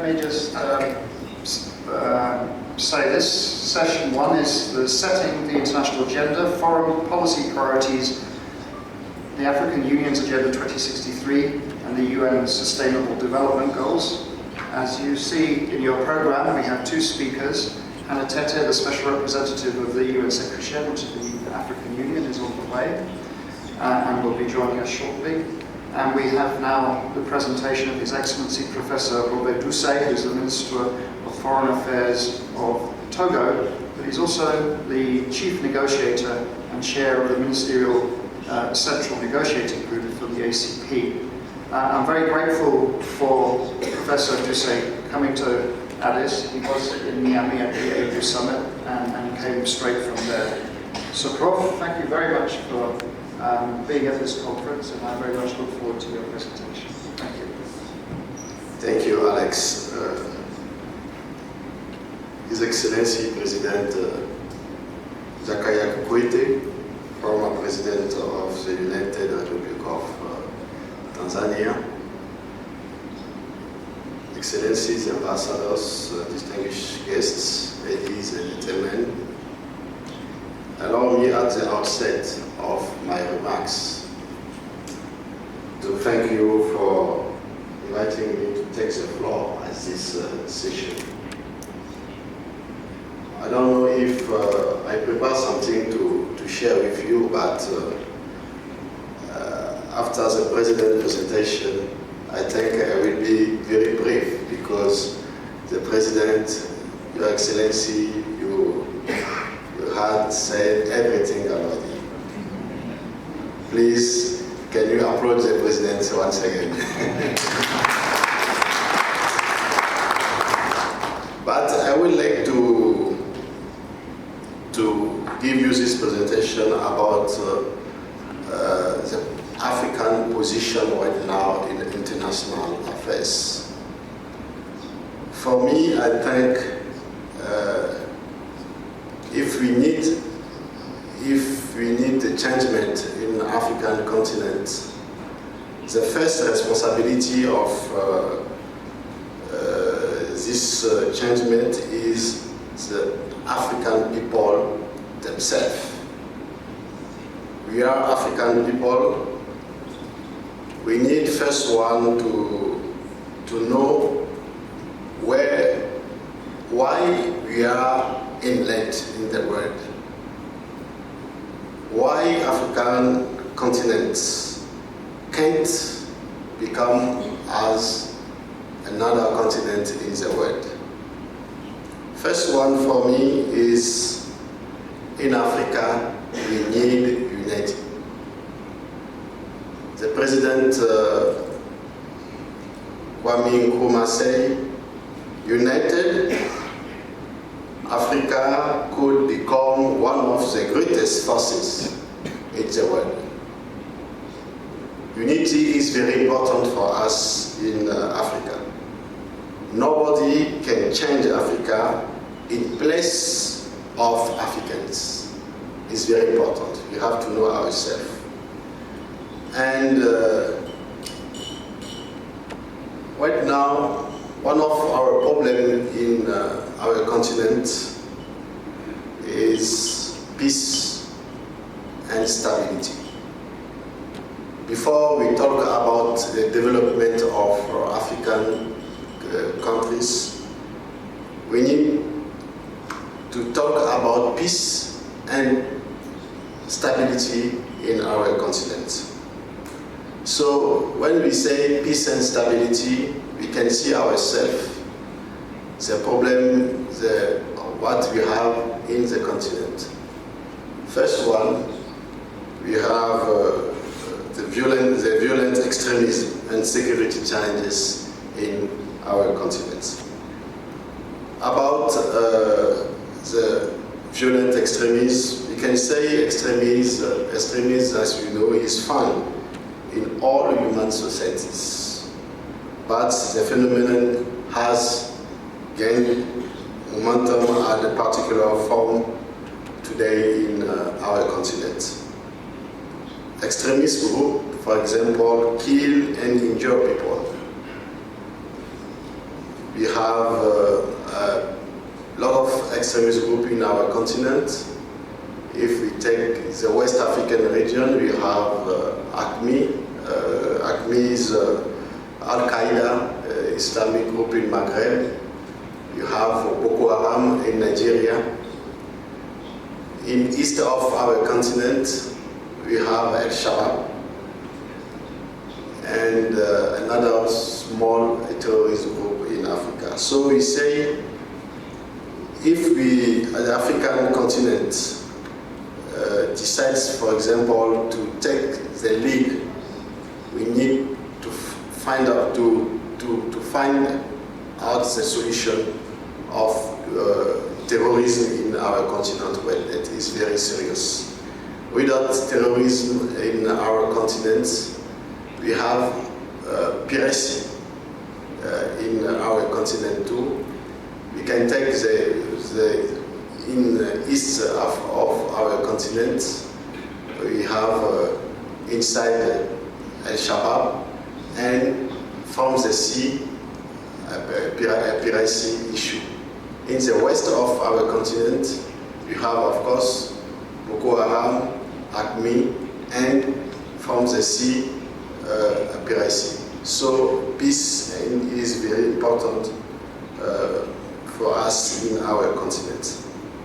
let me just say this. Session 1 is the Setting the International Agenda, Foreign Policy Priorities, the African Union's Agenda 2063, and the UN Sustainable Development Goals. As you see in your program, we have 2 speakers. Hannah Tete, the Special Representative of the UN Secretariat to the African Union, is on the way and will be joining us shortly. And we have now the presentation of His Excellency Professor Dussey, who is the Minister of Foreign Affairs of Togo, but he's also the Chief Negotiator and Chair of the Ministerial Central Negotiating Group for the ACP. I'm very grateful for Professor Dussey coming to Addis. He was in Miami at the AU Summit and came straight from there. So Prof, thank you very much for being at this conference, and I very much look forward to your presentation. Thank you. Thank you, Alex. His Excellency President Jakaya Kikwete, former President of the United Republic of Tanzania, Excellencies, Ambassadors, distinguished guests, ladies and gentlemen, allow me at the outset of my remarks to thank you for inviting me to take the floor at this session. I don't know if I prepare something to share with you, but after the President's presentation, I think I will be very brief because the President, Your Excellency, you had said everything already. Please, can you approach the President once again? But I would like to give you this presentation about the African position right now in international affairs. For me, I think if we need the changement in the African continent, the first responsibility of this changement is the African people themselves. We are African people. We need first one to know why we are inland in the world. Why African continents can't become as another continent in the world. First one for me is, in Africa, we need unity. The President Kwame Nkrumah said, united, Africa could become one of the greatest forces in the world. Unity is very important for us in Africa. Nobody can change Africa in place of Africans. It's very important. We have to know ourselves. And right now, one of our problems in our continent is peace and stability. Before we talk about the development of African countries, we need to talk about peace and stability in our continent. So when we say peace and stability, we can see ourselves, the problem, what we have in the continent. First one, we have the violent extremism and security challenges in our continent. About the violent extremism, we can say extremism, as we know, is found in all human societies. But the phenomenon has gained momentum at a particular form today in our continent. Extremist groups, for example, kill and injure people. we have a lot of extremist groups in our continent. If we take the West African region, we have ACMI. ACMI is Al-Qaeda, Islamic group in Maghreb. You have Boko Haram in Nigeria. In east of our continent, we have Al-Shabaab and another small terrorist group in Africa. So we say, if we, as the African continent, decides, for example, to take the lead, we need to find out the solution of terrorism in our continent. Well, it is very serious. Without terrorism in our continent, we have piracy in our continent too. We can take in the east of our continent, we have inside Al-Shabaab, and from the sea, a piracy issue. In the west of our continent, we have, of course, Boko Haram, ACMI, and from the sea, piracy. So peace is very important for us in our continent.